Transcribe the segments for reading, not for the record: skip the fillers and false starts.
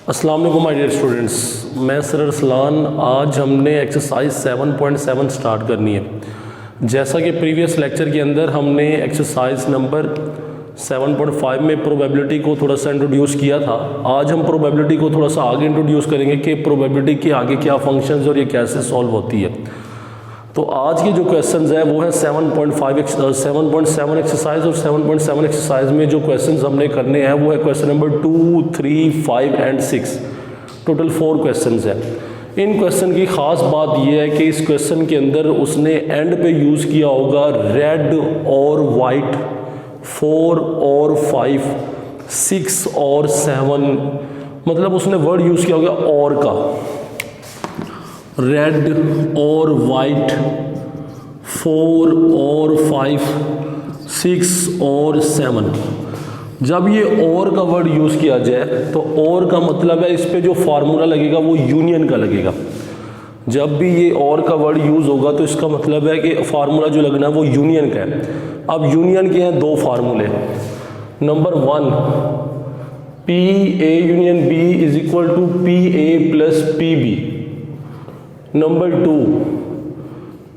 अस्सलाम वालेकुम my dear students, मैं सर अरसलान। आज हमने एक्सरसाइज 7.7 स्टार्ट करनी है। जैसा कि प्रीवियस लेक्चर के अंदर हमने एक्सरसाइज नंबर 7.5 में प्रोबेबिलिटी को थोड़ा सा इंट्रोड्यूस किया था। आज हम प्रोबेबिलिटी को थोड़ा सा आगे इंट्रोड्यूस करेंगे कि प्रोबेबिलिटी के आगे क्या फंक्शंस और ये कैसे सॉल्व होती है। तो आज की जो क्वेश्चंस है वो है 7.7 एक्सरसाइज, और 7.7 एक्सरसाइज में जो क्वेश्चंस हमने करने हैं वो है question number 2, 3, 5 and 6। Total 4 questions हैं। इन क्वेश्चन की ख़ास बात यह है कि इस क्वेश्चन के अंदर उसने एंड पे यूज़ किया होगा रेड और वाइट, 4 और 5, 6 और 7, मतलब उसने वर्ड यूज़ किया होगा और का। रेड और वाइट, 4 और 5, 6 और 7। जब ये और का वर्ड यूज़ किया जाए तो और का मतलब है इस पे जो फार्मूला लगेगा वो यूनियन का लगेगा। जब भी ये और का वर्ड यूज़ होगा तो इसका मतलब है कि फार्मूला जो लगना है वो यूनियन का है। अब यूनियन के हैं 2 फार्मूले। Number 1, P A union B is equal to P A plus P B. Number 2,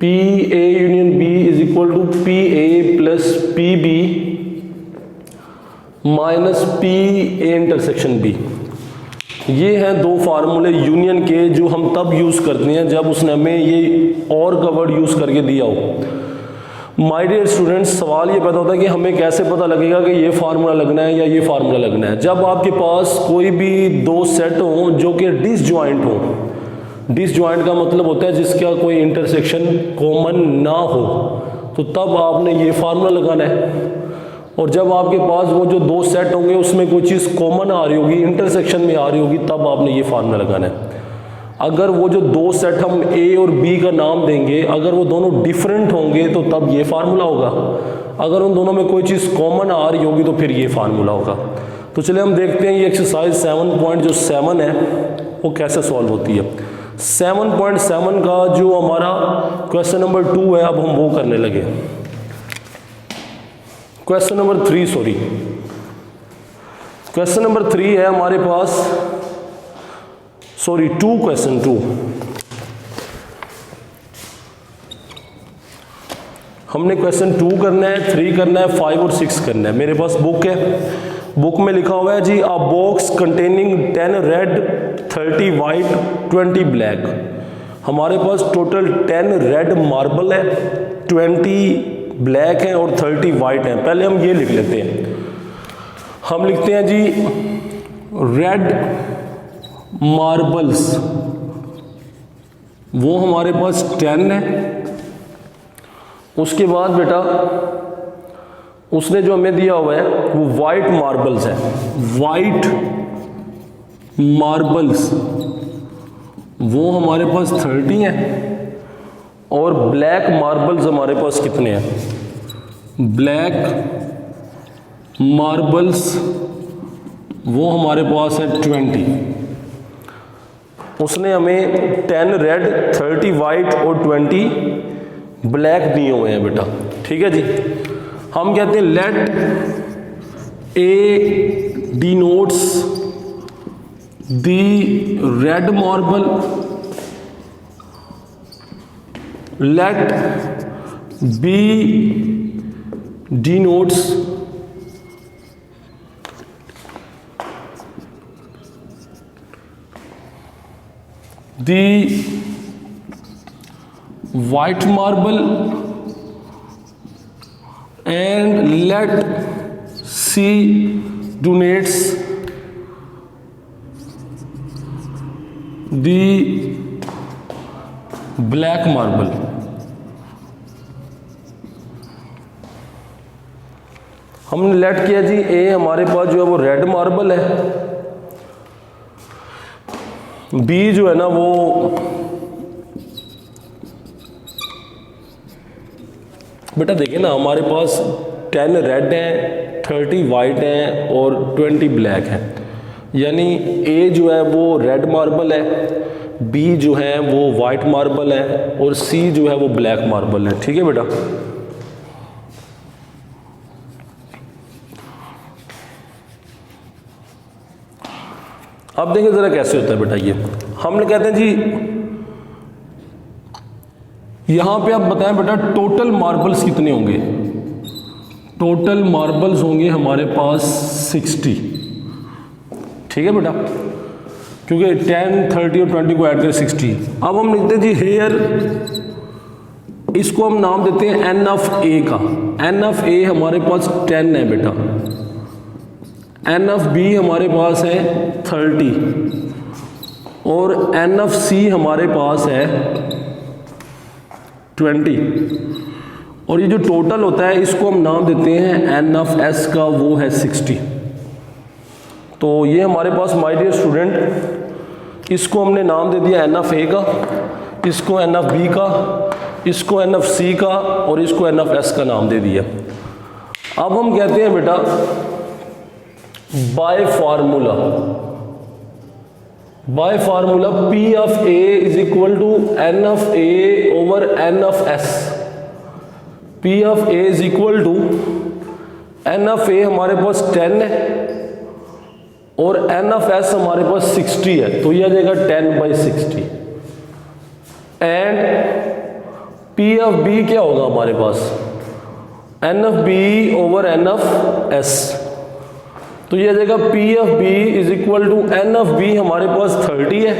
P A union B is equal to P A plus P B minus P A intersection B. ये हैं 2 फार्मूले union के जो हम तब use करते हैं जब उसने हमें ये और का वर्ड यूज़ करके दिया हो। माय डियर स्टूडेंट्स, सवाल ये पैदा होता है कि हमें कैसे पता लगेगा कि ये फार्मूला लगना है या ये फार्मूला लगना है। जब आपके पास कोई भी 2 सेट हों जो कि डिसजॉइंट हों। डिसजॉइंट का मतलब होता है जिसका कोई इंटरसेक्शन कॉमन ना हो, तो तब आपने ये फार्मूला लगाना है। और जब आपके पास वो जो 2 सेट होंगे उसमें कोई चीज़ कॉमन आ रही होगी, इंटरसेक्शन में आ रही होगी, तब आपने ये फार्मूला लगाना है। अगर वो जो 2 सेट हम ए और बी का नाम देंगे, अगर वो दोनों डिफरेंट होंगे तो तब ये फार्मूला होगा। अगर उन दोनों में कोई चीज़ कॉमन आ रही होगी तो फिर ये फार्मूला होगा। तो चलिए हम देखते हैं ये एक्सरसाइज 7.7 है वो कैसे सॉल्व होती है। 7.7 का जो हमारा क्वेश्चन नंबर 2 है, अब हम वो करने लगे। Question number 3, sorry, question number 3 है हमारे पास, सॉरी 2, क्वेश्चन 2। हमने क्वेश्चन 2 करना है, 3 करना है, 5 और 6 करना है। मेरे पास बुक है, बुक में लिखा हुआ है जी a box containing 10 red, 30 white, 20 black. हमारे पास टोटल 10 रेड मार्बल है, 20 ब्लैक है और 30 वाइट है। पहले हम ये लिख लेते हैं। हम लिखते हैं जी रेड मार्बल्स, वो हमारे पास 10 है। उसके बाद बेटा उसने जो हमें दिया हुआ है वो वाइट मार्बल्स है। वाइट मार्बल्स वो हमारे पास 30 हैं। और ब्लैक मार्बल्स हमारे पास कितने हैं? ब्लैक मार्बल्स वो हमारे पास है 20। उसने हमें 10 रेड, 30 वाइट और 20 ब्लैक दिए हुए हैं बेटा। ठीक है जी। हम कहते हैं let A denotes the red marble, let B denotes the white marble and let C denotes the black marble। हमने लेट किया जी ए हमारे पास जो है वो रेड मार्बल है, बी जो है ना वो बेटा देखिए ना हमारे पास 10 रेड है, 30 वाइट है और 20 ब्लैक है। यानी ए जो है वो रेड मार्बल है, बी जो है वो वाइट मार्बल है और सी जो है वो ब्लैक मार्बल है। ठीक है बेटा। अब देखिए ज़रा कैसे होता है बेटा। ये हम लोग कहते हैं जी, यहाँ पे आप बताएं बेटा टोटल मार्बल्स कितने होंगे। टोटल मार्बल्स होंगे हमारे पास 60, ठीक है बेटा, क्योंकि 10, 30 और 20 को ऐड करें 60। अब हम लिखते हैं जी हेयर, इसको हम नाम देते हैं एन ऑफ ए का। एन ऑफ ए हमारे पास 10 है बेटा, एन ऑफ बी हमारे पास है 30 और एन ऑफ सी हमारे पास है 20। और ये जो टोटल होता है इसको हम नाम देते हैं एन ऑफ एस का, वो है 60। तो ये हमारे पास माय डियर स्टूडेंट, इसको हमने नाम दे दिया एन ऑफ ए का, इसको एन ऑफ बी का, इसको एन ऑफ सी का और इसको एन ऑफ एस का नाम दे दिया। अब हम कहते हैं बेटा by formula P of A is equal to N of A over N of S. P of A is equal to N of A हमारे पास 10 है और एन ऑफ एस हमारे पास 60 है, तो यह आ जाएगा 10/60। एंड पी ऑफ बी क्या होगा हमारे पास, N of B over N of S, तो यह आ जाएगा P of B is equal to N of B हमारे पास 30 है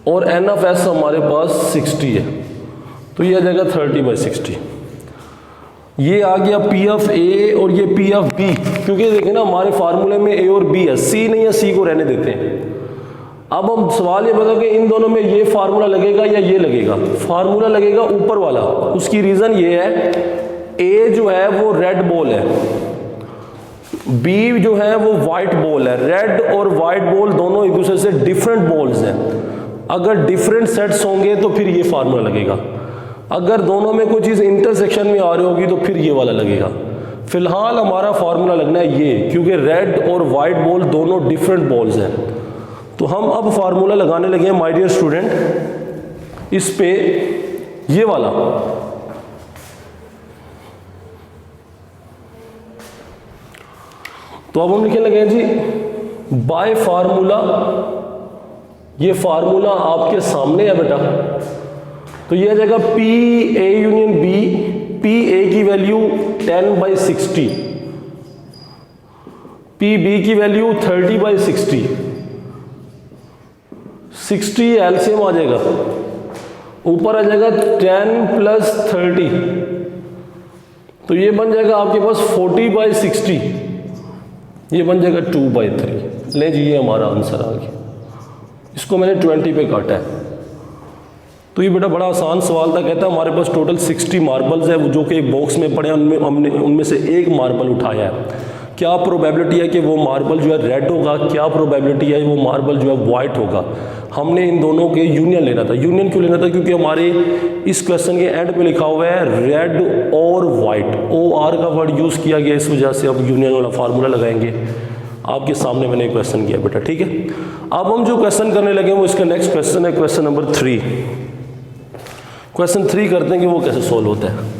और एन ऑफ एस हमारे पास 60 है, तो यह आ जाएगा 30/60। ये आ गया पी ऑफ ए और ये पी ऑफ बी, क्योंकि देखिए ना हमारे फार्मूले में ए और बी है, सी नहीं है, सी को रहने देते हैं। अब हम सवाल ये बताओ कि इन दोनों में ये फार्मूला लगेगा या ये लगेगा। फार्मूला लगेगा ऊपर वाला, उसकी रीजन ये है ए जो है वो रेड बॉल है, बी जो है वो वाइट बॉल है। रेड और वाइट बॉल दोनों एक दूसरे से डिफरेंट बॉल्स हैं। अगर डिफरेंट सेट्स होंगे तो फिर ये फार्मूला लगेगा, अगर दोनों में कोई चीज़ इंटरसेक्शन में आ रही होगी तो फिर ये वाला लगेगा। फिलहाल हमारा फार्मूला लगना है ये, क्योंकि रेड और वाइट बॉल दोनों डिफरेंट बॉल्स हैं। तो हम अब फार्मूला लगाने लगे हैं माय डियर स्टूडेंट इस पे, ये वाला। तो अब हम लिखने लगे हैं जी बाय फार्मूला, ये फार्मूला आपके सामने है बेटा, तो ये आ जाएगा P A union B. P A की वैल्यू 10/60, पी बी की वैल्यू 30/60, 60 एलसीएम आ जाएगा, ऊपर आ जाएगा 10 + 30, तो ये बन जाएगा आपके पास 40/60, ये बन जाएगा 2/3। ले जी, ये हमारा आंसर आ गया। इसको मैंने 20 पे काटा है। तो ये बेटा बड़ा आसान सवाल था। कहता है हमारे पास टोटल 60 मार्बल्स है जो कि एक बॉक्स में पड़े हैं, हमने उनमें से एक मार्बल उठाया है। क्या प्रोबेबिलिटी है कि वो मार्बल जो है रेड होगा, क्या प्रोबेबिलिटी है वो मार्बल जो है वाइट होगा। हमने इन दोनों के यूनियन लेना था। यूनियन क्यों लेना था, क्योंकि हमारे इस क्वेश्चन के एंड पे लिखा हुआ है रेड और वाइट, OR का वर्ड यूज़ किया गया, इस वजह से अब यूनियन वाला फार्मूला लगाएंगे। आपके सामने मैंने क्वेश्चन किया बेटा, ठीक है। अब हम जो क्वेश्चन करने लगे वो इसका नेक्स्ट क्वेश्चन है, क्वेश्चन नंबर 3। क्वेश्चन 3 करते हैं कि वो कैसे सोल्व होता है।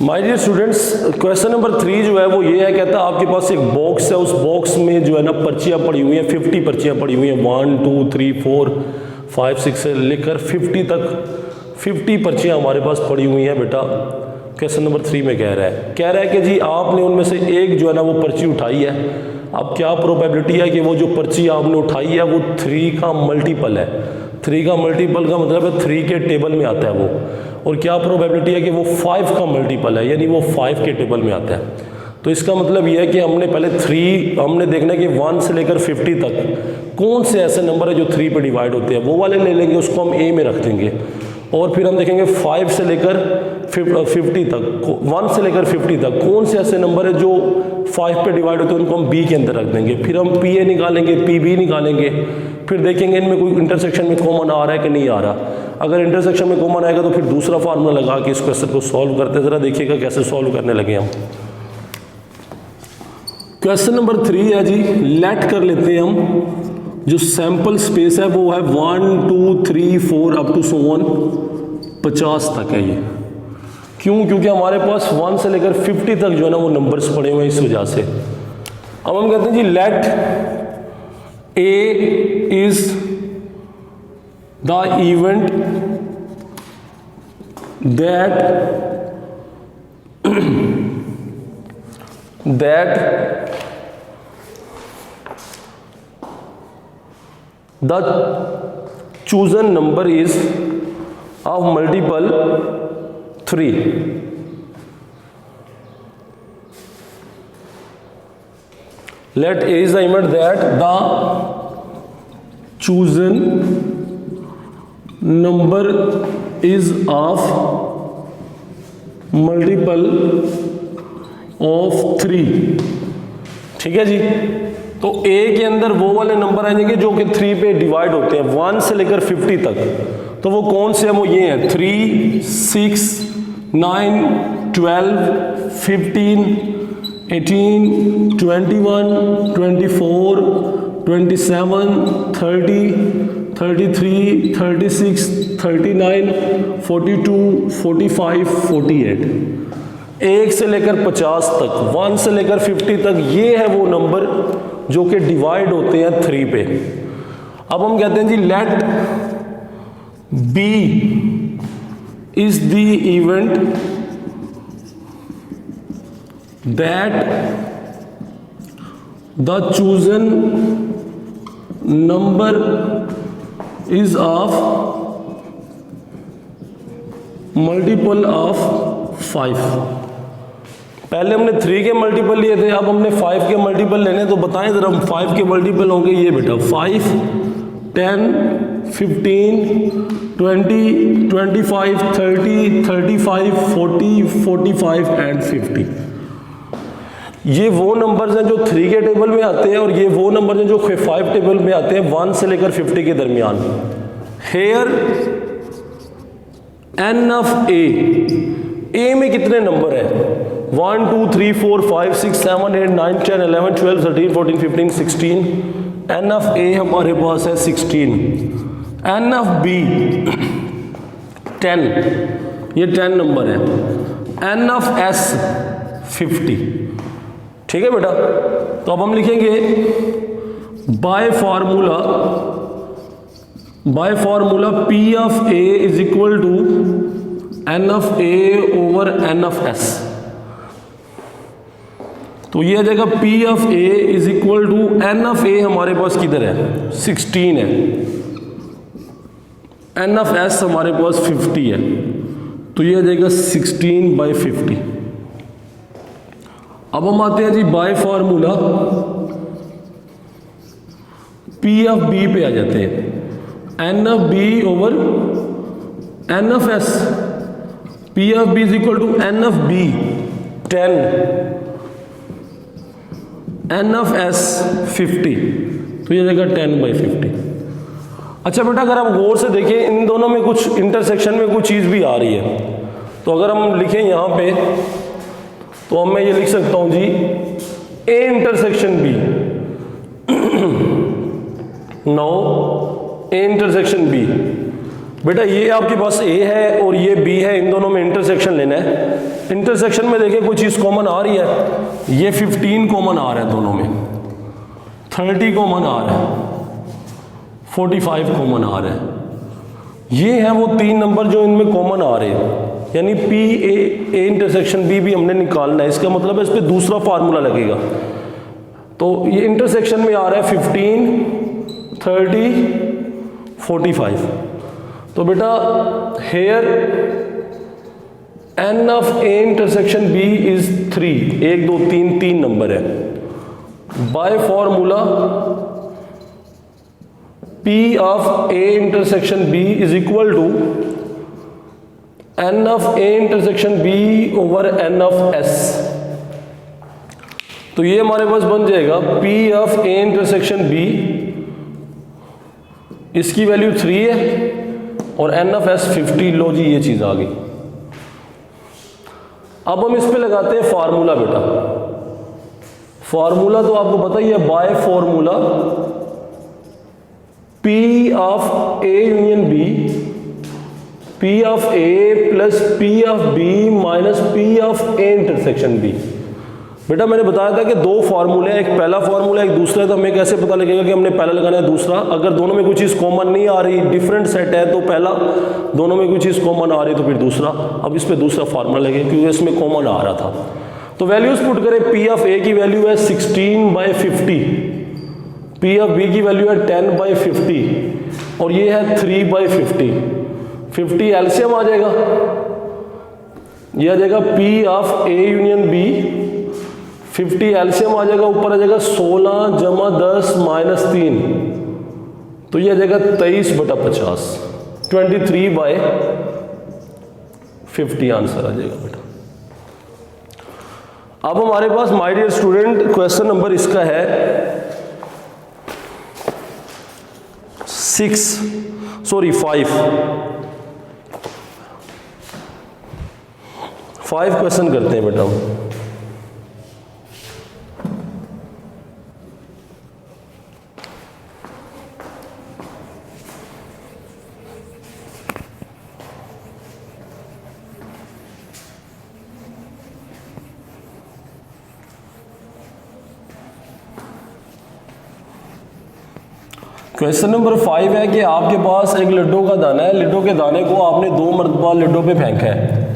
My dear students, question number 3 जो है वो ये है, कहता है आपके पास एक बॉक्स है, उस बॉक्स में जो है ना पर्चियाँ पड़ी हुई हैं, 50 पर्चियाँ पड़ी हुई हैं, 1 2 3 4 5 6 से लेकर 50 तक 50 पर्चियाँ हमारे पास पड़ी हुई हैं बेटा। क्वेश्चन नंबर 3 में कह रहा है कि जी आपने उनमें से एक जो है ना वो पर्ची उठाई है। अब क्या प्रोबेबिलिटी है कि वो जो पर्ची आपने उठाई है वो 3 का मल्टीपल है। 3 का मल्टीपल का मतलब है 3 के टेबल में आता है वो, और क्या प्रोबेबिलिटी है कि वो 5 का मल्टीपल है, यानी वो 5 के टेबल में आता है। तो इसका मतलब ये है कि हमने पहले 3 हमने देखना है कि 1 से लेकर 50 तक कौन से ऐसे नंबर है जो 3 पे डिवाइड होते हैं, वो वाले ले लेंगे, उसको हम ए में रख देंगे। और फिर हम देखेंगे 5 से लेकर 50 तक, 1 से लेकर 50 तक कौन से ऐसे नंबर है जो 5 पे डिवाइड होते हैं, उनको हम बी के अंदर रख देंगे। फिर हम पी ए निकालेंगे, पी बी निकालेंगे, फिर देखेंगे इनमें कोई इंटरसेक्शन में कॉमन आ रहा है कि नहीं आ रहा। अगर इंटरसेक्शन में कॉमन आएगा तो फिर दूसरा फार्मूला लगा के इस क्वेश्चन को सॉल्व करते हैं। ज़रा देखिएगा कैसे सॉल्व करने लगे हम। क्वेश्चन नंबर 3 है जी, लेट कर लेते हैं हम। जो सैंपल स्पेस है वो है 1 2 3 4 अप टू 50 तक है ये। क्यों? क्योंकि हमारे पास 1 से लेकर 50 तक जो है ना वो नंबर्स पड़े हुए हैं, इस वजह से। अब हम कहते हैं जी let A is the event that the chosen number is of multiple 3. Let A is the event that the chosen number is of multiple of 3। ठीक है जी। तो ए के अंदर वो वाले नंबर आ जाएंगे जो कि 3 पे डिवाइड होते हैं 1 से लेकर 50 तक। तो वो कौन से हैं? वो ये हैं 3 6 9 12 15 18 21 24 27 30 33 36 39 42 45 48। 1 से लेकर 50 तक, 1 से लेकर 50 तक, ये है वो नंबर जो कि डिवाइड होते हैं 3 पे। अब हम कहते हैं जी let B is the event that the chosen number is of multiple of 5। पहले हमने 3 के मल्टीपल लिए थे, अब हमने 5 के मल्टीपल लेने। तो बताएं जरा 5 के मल्टीपल होंगे ये बेटा 5 10 15 20 25 30 35 40 45 एंड 50। ये वो नंबर्स हैं जो 3 के टेबल में आते हैं और ये वो नंबर्स हैं जो 5 टेबल में आते हैं 1 से लेकर 50 के दरमियान। हेयर एन ऑफ ए में कितने नंबर है? 1 2 3 4 5 6 7 8 9 10 11 12 13 14 15 16। एन ऑफ ए हमारे पास है 16। एन ऑफ बी 10, ये 10 नंबर है। N of S 50। ठीक है बेटा। तो अब हम लिखेंगे by formula P of A is equal to N of A over N of S. तो ये आ जाएगा P of A is equal to N of A हमारे पास किधर है? 16 है। एन ऑफ एस हमारे पास 50 है। तो ये आ जाएगा 16/50। अब हम आते हैं जी by formula P of B पे आ जाते हैं। N of B over N of S. P of B is equal to N of B 10, n of S 50। तो ये जाएगा 10/50। अच्छा बेटा, अगर आप गौर से देखें इन दोनों में कुछ इंटरसेक्शन में कुछ चीज़ भी आ रही है। तो अगर हम लिखें यहाँ पे तो मैं ये लिख सकता हूँ जी A intersection B. No A intersection B. बेटा ये आपके पास ए है और ये बी है, इन दोनों में इंटरसेक्शन लेना है। इंटरसेक्शन में देखिए कोई चीज़ कॉमन आ रही है। ये 15 कॉमन आ रहा है दोनों में, 30 कॉमन आ रहा है, 45 कॉमन आ रहा है। ये है वो 3 नंबर जो इनमें कॉमन आ रहे हैं। यानी पी ए इंटरसेक्शन बी भी हमने निकालना है। इसका मतलब है इस पर दूसरा फार्मूला लगेगा। तो ये इंटरसेक्शन में आ रहा है 15 30 45। तो बेटा here N of A intersection B is 3। 1 2 3 3 number है। By formula P of A intersection B is equal to N of A intersection B over N of S, तो ये हमारे पास बन जाएगा P of A intersection B, इसकी value 3 है और एन ऑफ एस 50। लो जी ये चीज आ गई। अब हम इस पे लगाते हैं फार्मूला बेटा। फार्मूला तो आपको पता ही है, by formula P of A union B, P of A plus P of B minus P of A intersection B. बेटा मैंने बताया था कि दो फार्मूले हैं, एक पहला फार्मूला एक दूसरा है, तो हमें कैसे पता लगेगा कि हमने पहला लगाना है दूसरा? अगर दोनों में कोई चीज़ कॉमन नहीं आ रही, डिफरेंट सेट है, तो पहला, दोनों में कोई चीज़ कॉमन आ रही तो फिर दूसरा। अब इस पे दूसरा फार्मूला लगेगा क्योंकि इसमें कॉमन आ रहा था। तो वैल्यूज पुट करें, पी ऑफ ए की वैल्यू है 16/50, पी ऑफ बी की वैल्यू है 10/50 और ये है 3/50। 50 एलसीएम आ जाएगा, ये आ जाएगा P of A union B, 50 LCM आ जाएगा, ऊपर आ जाएगा 16 + 10 - 3, तो ये आ जाएगा 23/50, 23/50 आंसर आ जाएगा बेटा। अब हमारे पास my dear student question number इसका है 5 क्वेश्चन करते हैं बेटा। क्वेश्चन नंबर 5 है कि आपके पास एक लड्डू का दाना है, लड्डू के दाने को आपने 2 मरतबा लड्डू पे फेंका है।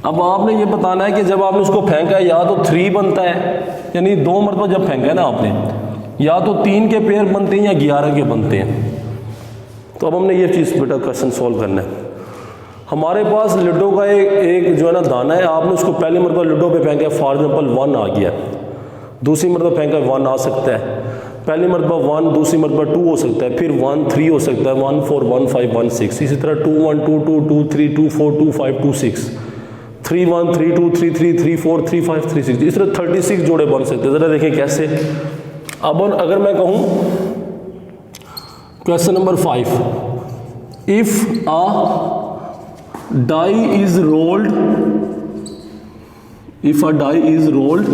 अब आपने ये बताना है कि जब आपने उसको फेंका है या तो 3 बनता है, यानी 2 मरतबा जब फेंका है ना आपने, या तो 3 के पेयर बनते हैं या 11 के बनते हैं। तो अब हमने ये चीज़ बेटा क्वेश्चन सॉल्व करना है। हमारे पास लड्डू का एक जो है ना दाना है, आपने उसको पहले मरतबा लड्डू पे फेंका है, फॉर एग्जाम्पल 1 आ गया, दूसरी मरतबा फेंका 1 आ सकता है, पहली मरतबा 1, दूसरी मरतबा 2 हो सकता है, फिर 1 3 हो सकता है, 1 4 1 5 1 6, इसी तरह 2 1 2 2 2 3 2 4 2 5 2 6, 3 1 3 2 3 3 3 4 3 5 3 6, इस तरह 36 जोड़े बन सकते हैं। ज़रा देखें कैसे। अब अगर मैं कहूँ question number 5, if a die is rolled, if a die is rolled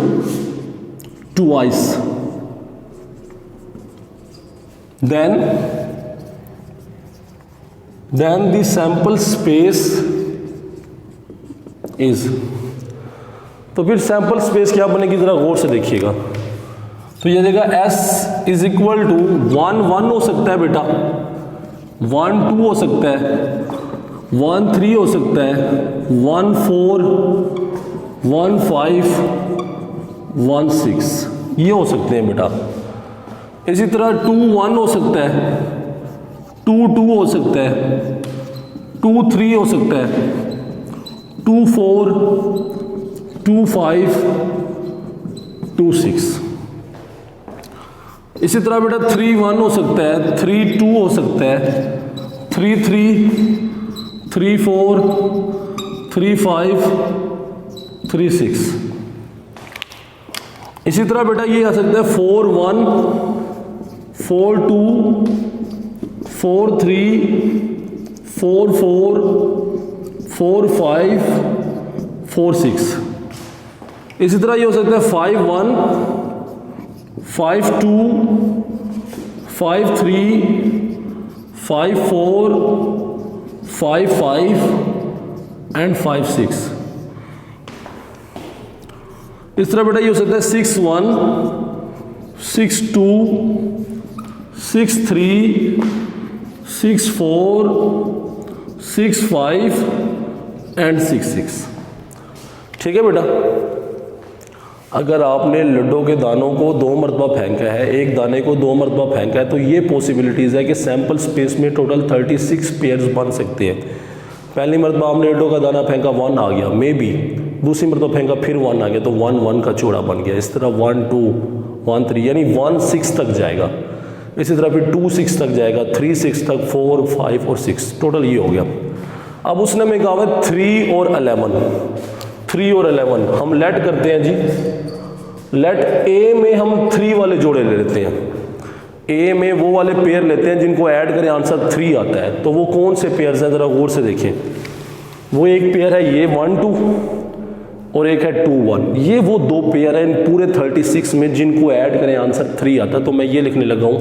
twice, then the sample space is, तो फिर सैंपल स्पेस क्या बनेगी जरा गौर से देखिएगा। तो ये देगा S इज इक्वल टू 1 1 हो सकता है बेटा, 1 2 हो सकता है, 1 3 हो सकता है, 1 4 1 5 1 6, ये हो सकते हैं बेटा। इसी तरह 2 1 हो सकता है, 2 2 हो सकता है, 2 3 हो सकता है, 2 4 2 5 2 6। इसी तरह बेटा 3 1 हो सकता है, 3 2 हो सकता है, 3 3 3 4 3 5 3 6। इसी तरह बेटा ये आ सकता है 4 1 4 2 4 3 4 4 4 5 4 6। इसी तरह ये हो सकता है 5 1 5 2 5 3 5 4 5 5 एंड 5 6। इस तरह बेटा ये हो सकता है 6 1 6 2 6 3 6 4 6 5 एंड 6 6। ठीक है बेटा। अगर आपने लड्डू के दानों को 2 मरतबा फेंका है, एक दाने को 2 मरतबा फेंका है, तो ये पॉसिबिलिटीज़ है कि सैंपल स्पेस में टोटल 36 पेयर्स बन सकते हैं। पहली मरतबा आपने लड्डू का दाना फेंका 1 आ गया, मे बी दूसरी मरतबा फेंका फिर 1 आ गया, तो 1 1 का जोड़ा बन गया। इस तरह 1 2 1 3 यानी 1 6 तक जाएगा। इसी तरह फिर 2 6 तक जाएगा, 3 6 तक, 4 5 और 6, टोटल ये हो गया। अब उसने हमें कहा है 3 और 11, 3 और 11 हम लेट करते हैं जी। लेट ए में हम 3 वाले जोड़े ले लेते हैं, ए में वो वाले पेयर लेते हैं जिनको ऐड करें आंसर 3 आता है। तो वो कौन से पेयर्स हैं, ज़रा गौर से देखें। वो एक पेयर है ये 1 2 और एक है 2 1। ये वो दो पेयर हैं इन पूरे 36 में जिनको ऐड करें आंसर 3 आता है। तो मैं ये लिखने लगा हूँ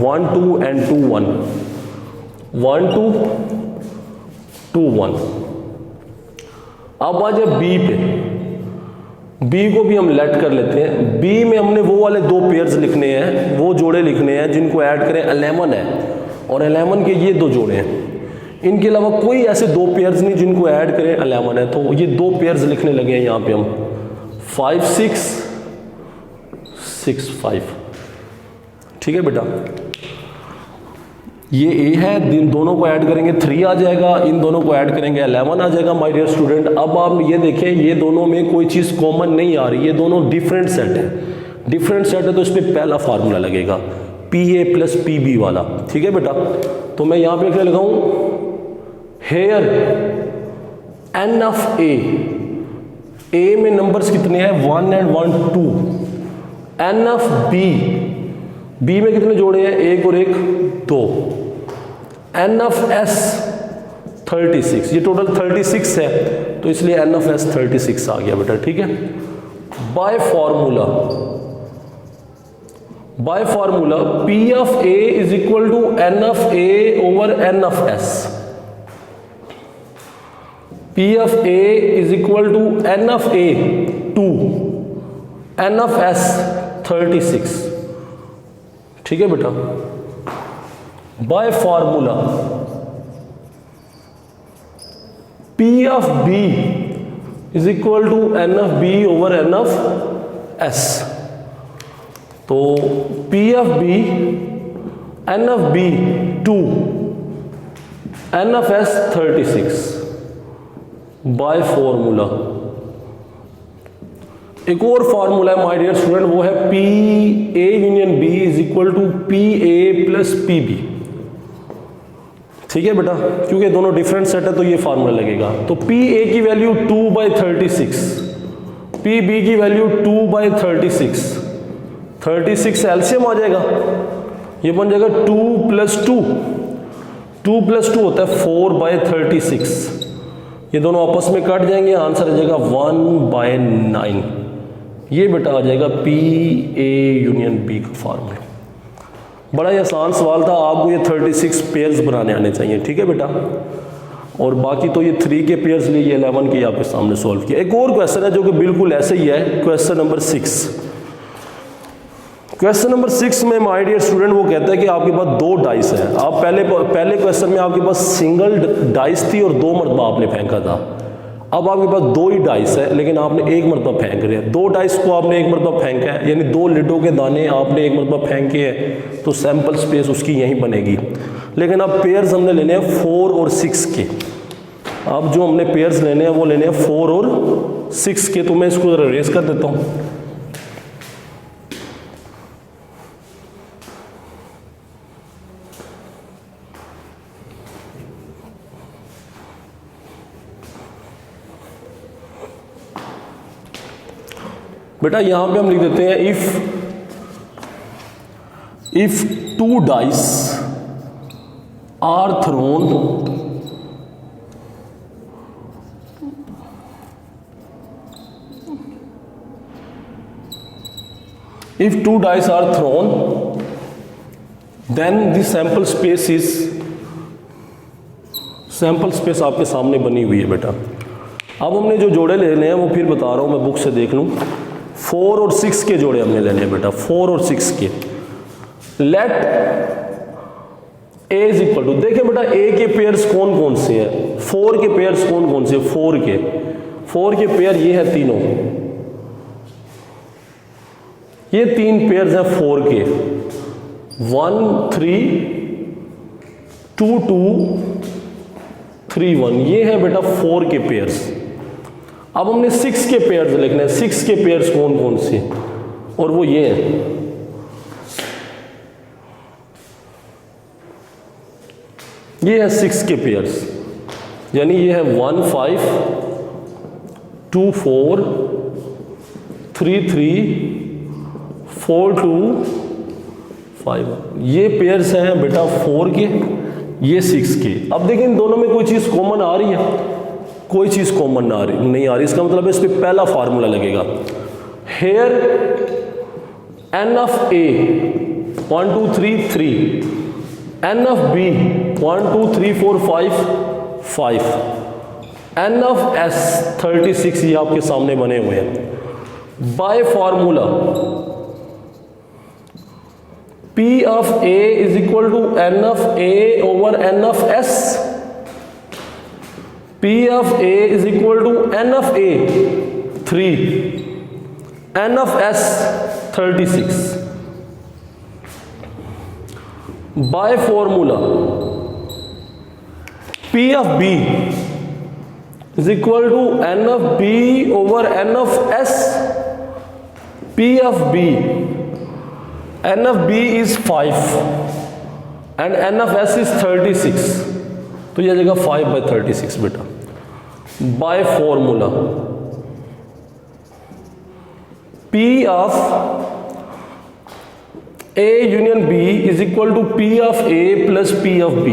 1 2 एंड 2 1, 1 2 2 1। अब आ जाए बी पे, बी को भी हम लेट कर लेते हैं। बी में हमने वो वाले दो पेयर्स लिखने हैं, वो जोड़े लिखने हैं जिनको ऐड करें 11 है और 11 के ये दो जोड़े हैं। इनके अलावा कोई ऐसे दो पेयर्स नहीं जिनको ऐड करें 11 है। तो ये दो पेयर्स लिखने लगे हैं यहाँ पे हम 5 6 6 5। ठीक है बेटा, ये ए है, इन दोनों को ऐड करेंगे 3 आ जाएगा, इन दोनों को ऐड करेंगे 11 आ जाएगा माय डियर स्टूडेंट। अब आप ये देखें, ये दोनों में कोई चीज़ कॉमन नहीं आ रही, ये दोनों डिफरेंट सेट है। डिफरेंट सेट है तो इस पर पहला फार्मूला लगेगा PA + PB वाला। ठीक है बेटा, तो मैं यहाँ पे लिखने लगा हूँ हेयर N ऑफ ए में नंबर्स कितने हैं 1 and 1 2। N ऑफ बी में कितने जोड़े हैं 1 और 1 2। N ऑफ S 36, ये टोटल 36 है तो इसलिए N ऑफ S 36 आ गया बेटा। ठीक है, by formula P of A is equal to N of A over N of S। P of A is equal to N of A 2, N of S 36। ठीक है बेटा, by formula P of B is equal to N of B over N of S। तो P of B N of B 2, N of S 36 by formula. एक और formula है my dear student, वो है PA union B is equal to PA + PB। ठीक है बेटा, क्योंकि दोनों डिफरेंट सेट है तो ये फार्मूला लगेगा। तो PA की वैल्यू 2/36, PB की वैल्यू 2/36, 36 एलसीएम आ जाएगा, ये बन जाएगा 2 + 2, 2 + 2 होता है 4/36। ये दोनों आपस में कट जाएंगे, आंसर आ जाएगा 1/9। ये बेटा आ जाएगा PA यूनियन B का फार्मूला। बड़ा ही आसान सवाल था, आपको ये 36 पेयर्स बनाने आने चाहिए। ठीक है बेटा, और बाकी तो ये 3 के पेयर्स लिए, ये 11 के आपके सामने सॉल्व किया। एक और क्वेश्चन है जो कि बिल्कुल ऐसे ही है, क्वेश्चन नंबर 6। क्वेश्चन नंबर 6 में माय डियर स्टूडेंट वो कहता है कि आपके पास 2 डाइस हैं। आप पहले क्वेश्चन में आपके पास सिंगल डाइस थी और 2 मरतबा आपने फेंका था। अब आपके पास 2 ही डाइस है लेकिन आपने 1 मरतबा फेंक रहे हैं। 2 डाइस को आपने 1 मरतबा फेंका है, यानी 2 लिडो के दाने आपने 1 मरतबा फेंके हैं, तो सैंपल स्पेस उसकी यहीं बनेगी। लेकिन अब पेयर्स हमने लेने हैं 4 और 6 के। अब जो हमने पेयर्स लेने हैं वो लेने हैं 4 और 6 के। तो मैं इसको जरा रेस कर देता हूँ। बेटा यहां पे हम लिख देते हैं if 2 dice are thrown then the sample space is, sample space आपके सामने बनी हुई है बेटा। अब हमने जो जोड़े लेने हैं वो फिर बता रहा हूं, मैं बुक से देख लूं। 4 और 6 के जोड़े हमने लेने हैं बेटा, 4 और 6 के। Let A is equal to, देखिए बेटा ए के पेयर्स कौन कौन से हैं, 4 के पेयर्स कौन कौन से, 4 के पेयर ये है तीनों, ये 3 पेयर्स हैं 4 के, 1 3 2 2 3 1, ये है बेटा 4 के पेयर्स। अब हमने 6 के पेयर्स लिखने हैं। 6 के पेयर्स कौन कौन से, और वो ये हैं, ये है 6 के पेयर्स। यानी ये है 1 5 2 4 3 3 4 2 5। ये पेयर्स हैं बेटा 4 के, ये 6 के। अब देखिए इन दोनों में कोई चीज़ कॉमन आ रही है, कोई चीज़ कॉमन नहीं आ रही। इसका मतलब है इस पर पहला फार्मूला लगेगा। Here N of A 1 2 3 3, N of B 1 2 3 4 5 5, N of S 36, ये आपके सामने बने हुए हैं। By formula P of A is equal to N of A over N of S. P of A is equal to N of A 3, N of S 36. By formula P of B is equal to N of B over N of S. P of B, N of B is 5 and N of S is 36, तो यह जगह 5 by 36 बेटा। By formula P of A union B is equal to P of A plus P of B।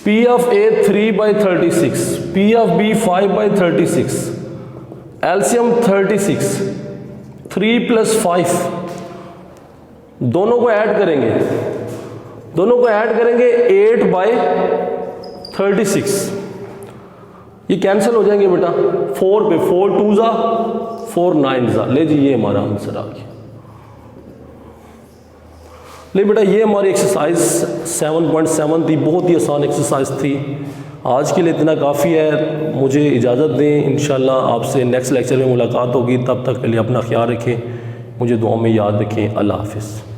P of A 3 by 36, P of B 5 by 36, LCM 36, 3 plus 5, दोनों को add करेंगे, 8 bye 36, ये cancel हो जाएंगे बेटा 4 पे, 4 2 जा 4 9 जा। ले जी ये हमारा आंसर आ गया। ले बेटा ये हमारी एक्सरसाइज 7.7 थी, बहुत ही आसान एक्सरसाइज थी। आज के लिए इतना काफ़ी है, मुझे इजाज़त दें। इंशाल्लाह आपसे नेक्स्ट लेक्चर में मुलाकात होगी। तब तक के लिए अपना ख्याल रखें, मुझे दुआ में याद रखें। अल्लाह हाफिज़।